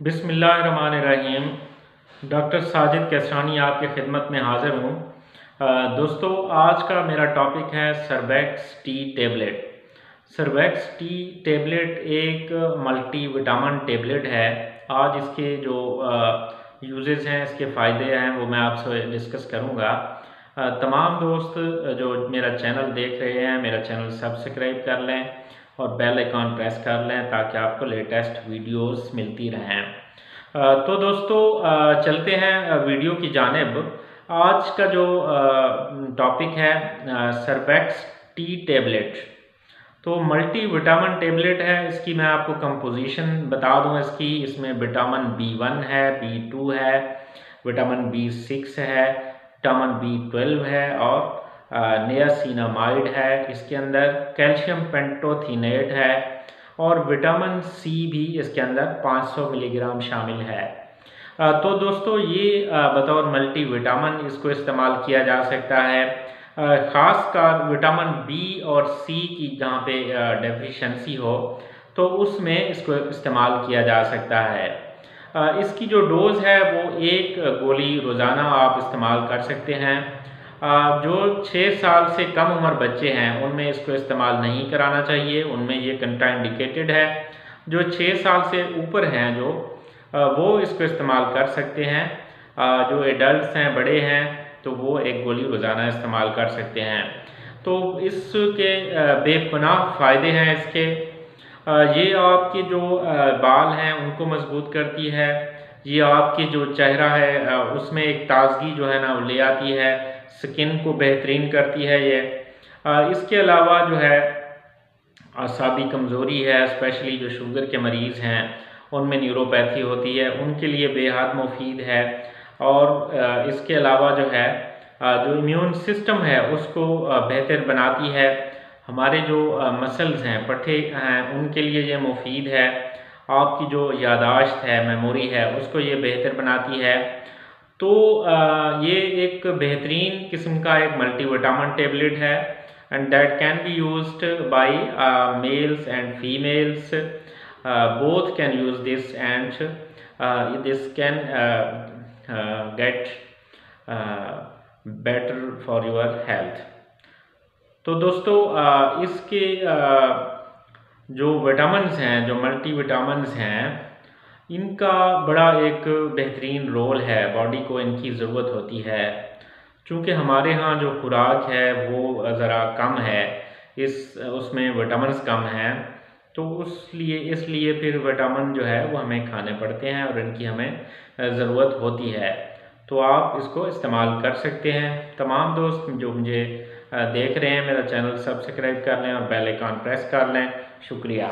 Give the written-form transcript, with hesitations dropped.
बिस्मिल्लाहिर्रहमानिर्रहीम। डॉक्टर साजिद कैसरानी आपकी खिदमत में हाज़िर हूँ। दोस्तों, आज का मेरा टॉपिक है सर्वैक्स टी टैबलेट। सर्वैक्स टी टैबलेट एक मल्टी विटामिन टैबलेट है। आज इसके जो यूजेस हैं, इसके फ़ायदे हैं, वो मैं आपसे डिस्कस करूँगा। तमाम दोस्त जो मेरा चैनल देख रहे हैं, मेरा चैनल सब्सक्राइब कर लें और बेल आइकॉन प्रेस कर लें ताकि आपको लेटेस्ट वीडियोस मिलती रहें। तो दोस्तों, चलते हैं वीडियो की जानिब। आज का जो टॉपिक है सर्वैक्स टी टैबलेट। तो मल्टी विटामिन टैबलेट है। इसकी मैं आपको कंपोजिशन बता दूं इसकी। इसमें विटामिन B1 है, B2 है, विटामिन B6 है, विटामिन B12 है और नियासिनामाइड है। इसके अंदर कैल्शियम पेंटोथेनेट है और विटामिन सी भी इसके अंदर 500 मिलीग्राम शामिल है। तो दोस्तों, ये बतौर मल्टी विटामिन इसको इस्तेमाल किया जा सकता है। ख़ासकर विटामिन बी और सी की जहाँ पे डेफिशिएंसी हो तो उसमें इसको इस्तेमाल किया जा सकता है। इसकी जो डोज़ है वो एक गोली रोज़ाना आप इस्तेमाल कर सकते हैं। जो 6 साल से कम उम्र बच्चे हैं उनमें इसको इस्तेमाल नहीं कराना चाहिए, उनमें ये कंट्राइंडिकेटेड है। जो 6 साल से ऊपर हैं वो इसको इस्तेमाल कर सकते हैं। जो एडल्ट्स हैं, बड़े हैं, तो वो एक गोली रोज़ाना इस्तेमाल कर सकते हैं। तो इसके बेपनाह फ़ायदे हैं इसके। ये आपके जो बाल हैं उनको मजबूत करती है। ये आपके जो चेहरा है उसमें एक ताजगी जो है ना वो ले आती है। स्किन को बेहतरीन करती है ये। इसके अलावा जो है आसाबी कमज़ोरी है, स्पेशली जो शुगर के मरीज़ हैं उनमें न्यूरोपैथी होती है, उनके लिए बेहद मुफीद है। और इसके अलावा जो है जो इम्यून सिस्टम है उसको बेहतर बनाती है। हमारे जो मसल्स हैं, पट्टे हैं, उनके लिए ये मुफीद है। आपकी जो यादाश्त है, मेमोरी है, उसको ये बेहतर बनाती है। तो ये एक बेहतरीन किस्म का एक मल्टी विटामिन टैबलेट है and that can be used by males and females. Both can use this and this can get better for your health. तो दोस्तों, इसके जो विटामिन्स हैं, जो मल्टी विटामिन्स हैं, इनका बड़ा एक बेहतरीन रोल है। बॉडी को इनकी ज़रूरत होती है। चूँकि हमारे यहाँ जो खुराक है वो ज़रा कम है, उसमें विटामिन्स कम हैं, तो इसलिए फिर विटामिन जो है वो हमें खाने पड़ते हैं और इनकी हमें ज़रूरत होती है। तो आप इसको इस्तेमाल कर सकते हैं। तमाम दोस्त जो मुझे देख रहे हैं, मेरा चैनल सब्सक्राइब कर लें और बेल आइकॉन प्रेस कर लें। शुक्रिया।